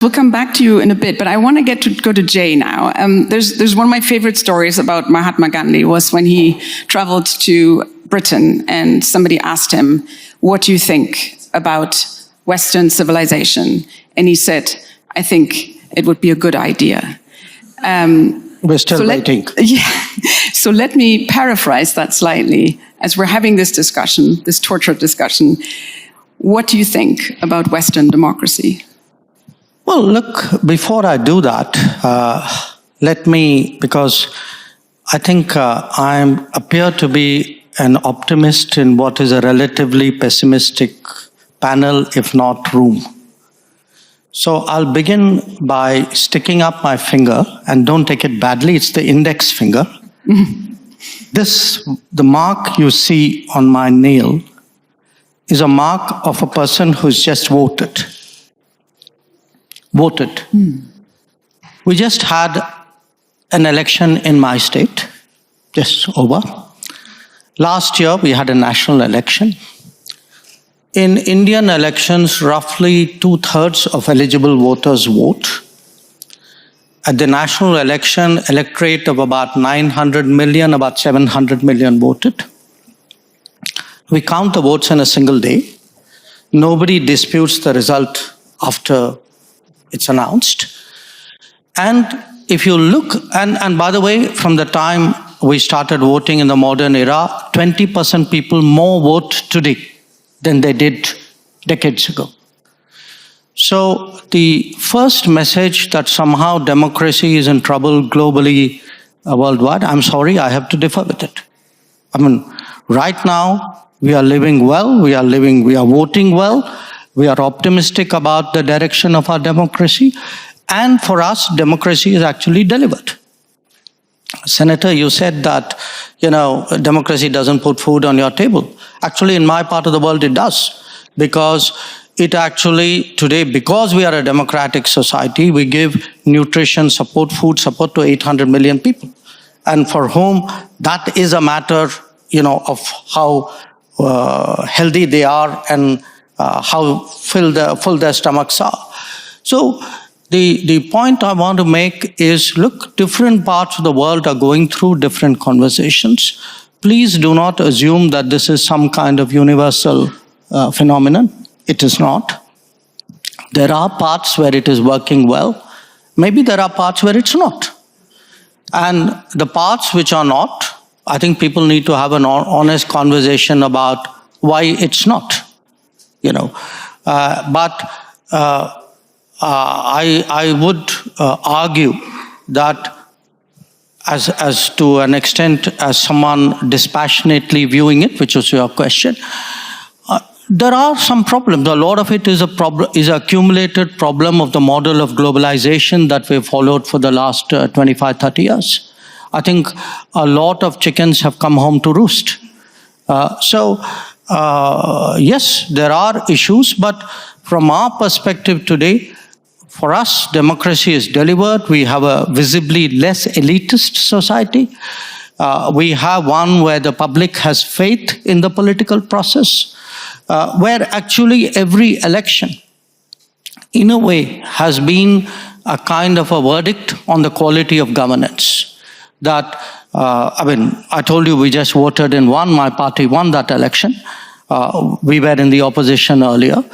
We'll come back to you in a bit, but I want to go to Jay now. There's one of my favorite stories about Mahatma Gandhi was when he traveled to Britain and somebody asked him, "What do you think about Western civilization?" And he said, "I think it would be a good idea." We're still waiting. So let me paraphrase that slightly. As we're having this discussion, this tortured discussion, what do you think about Western democracy? Well, look, before I do that, let me, because I think I appear to be an optimist in what is a relatively pessimistic panel, if not room. So I'll begin by sticking up my finger, and don't take it badly, it's the index finger. The mark you see on my nail is a mark of a person who's just voted. We just had an election in my state, just over. Last year, we had a national election. In Indian elections, roughly 2/3 of eligible voters vote. At the national election, electorate of about 900 million, about 700 million voted. We count the votes in a single day. Nobody disputes the result after it's announced. And if you look, and by the way, from the time we started voting in the modern era, 20% people more vote today than they did decades ago. So the first message that somehow democracy is in trouble globally, worldwide, I'm sorry, I have to differ with it. I mean, right now, we are living well, we are voting well, we are optimistic about the direction of our democracy, and for us, democracy is actually delivered. Senator, you said that, democracy doesn't put food on your table. Actually, in my part of the world, it does. Because it actually, today, because we are a democratic society, we give nutrition support, food support to 800 million people. And for whom that is a matter, of how healthy they are and how full their stomachs are. So the point I want to make is, look, different parts of the world are going through different conversations. Please do not assume that this is some kind of universal phenomenon. It is not. There are parts where it is working well. Maybe there are parts where it's not. And the parts which are not, I think people need to have an honest conversation about why it's not. I would argue that as to an extent as someone dispassionately viewing it, which was your question, there are some problems. A lot of it is is an accumulated problem of the model of globalization that we've followed for the last 25, 30 years. I think a lot of chickens have come home to roost. Yes, there are issues, but from our perspective today, for us, democracy is delivered. We have a visibly less elitist society. We have one where the public has faith in the political process, where actually every election, in a way, has been a kind of a verdict on the quality of governance. That, I told you we just voted in one, my party won that election. We were in the opposition earlier.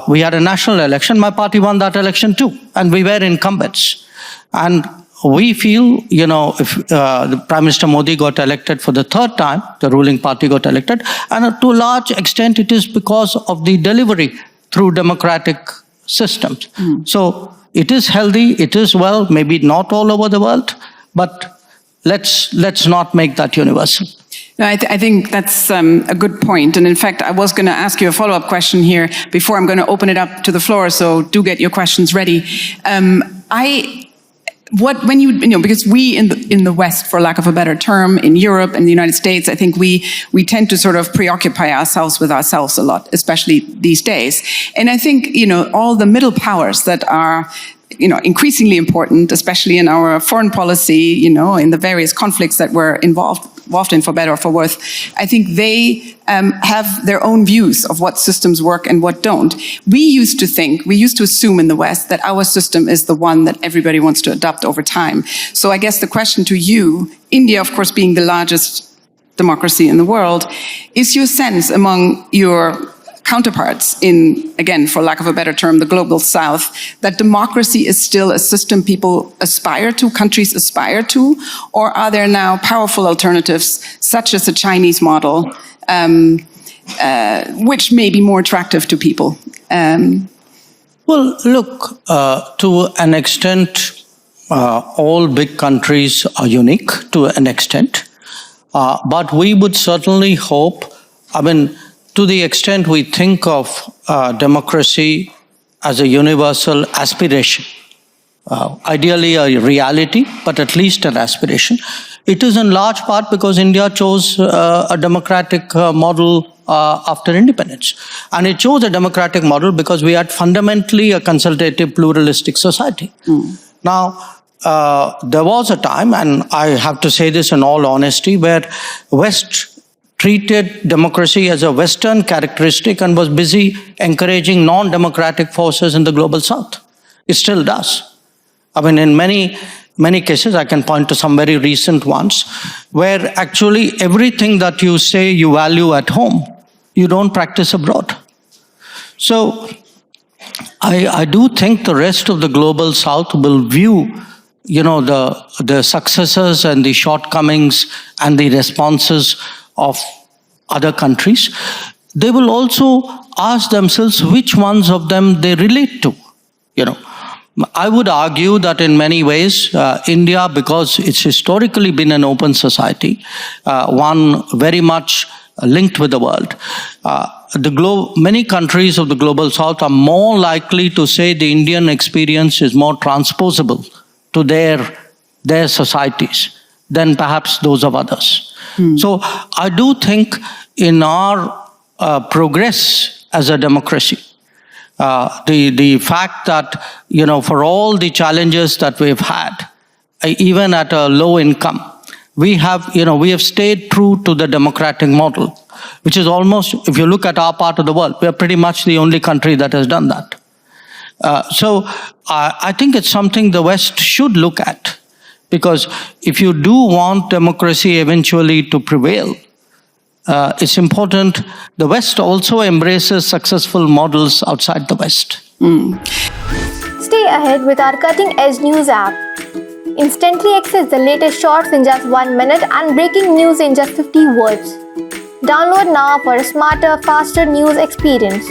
We had a national election, my party won that election too, and we were incumbents. And we feel, if the Prime Minister Modi got elected for the third time, the ruling party got elected, and to a large extent it is because of the delivery through democratic systems. So it is healthy, it is well, maybe not all over the world, but let's not make that universal. No, I think that's a good point. And in fact, I was going to ask you a follow-up question here before I'm going to open it up to the floor, so do get your questions ready. Because we in the West, for lack of a better term, in Europe and the United States, I think we tend to sort of preoccupy ourselves with ourselves a lot, especially these days. And I think, all the middle powers that are increasingly important, especially in our foreign policy, in the various conflicts that we're involved involved in, for better or for worse, I think they have their own views of what systems work and what don't. We used to assume in the West that our system is the one that everybody wants to adopt over time. So I guess the question to you, India, of course, being the largest democracy in the world, is your sense among your counterparts in, again, for lack of a better term, the global South, that democracy is still a system people aspire to, countries aspire to, or are there now powerful alternatives, such as the Chinese model, which may be more attractive to people? Well, look, to an extent, all big countries are unique to an extent, but we would certainly hope, to the extent we think of democracy as a universal aspiration, ideally a reality, but at least an aspiration. It is in large part because India chose a democratic model after independence. And it chose a democratic model because we had fundamentally a consultative, pluralistic society. Now, there was a time, and I have to say this in all honesty, where West treated democracy as a Western characteristic and was busy encouraging non-democratic forces in the global South. It still does. In many cases, I can point to some very recent ones, where actually everything that you say you value at home, you don't practice abroad. So I do think the rest of the global South will view the successes and the shortcomings and the responses of other countries. They will also ask themselves which ones of them they relate to. I would argue that in many ways, India, because it's historically been an open society, one very much linked with the world, many countries of the global South are more likely to say the Indian experience is more transposable to their societies than perhaps those of others. So I do think in our progress as a democracy, the fact that, for all the challenges that we've had, even at a low income, we have stayed true to the democratic model, which is almost, if you look at our part of the world, we're pretty much the only country that has done that. So I think it's something the West should look at, because if you do want democracy eventually to prevail, it's important the West also embraces successful models outside the West. Stay ahead with our cutting-edge news app. Instantly access the latest shorts in just 1 minute and breaking news in just 50 words. Download now for a smarter, faster news experience.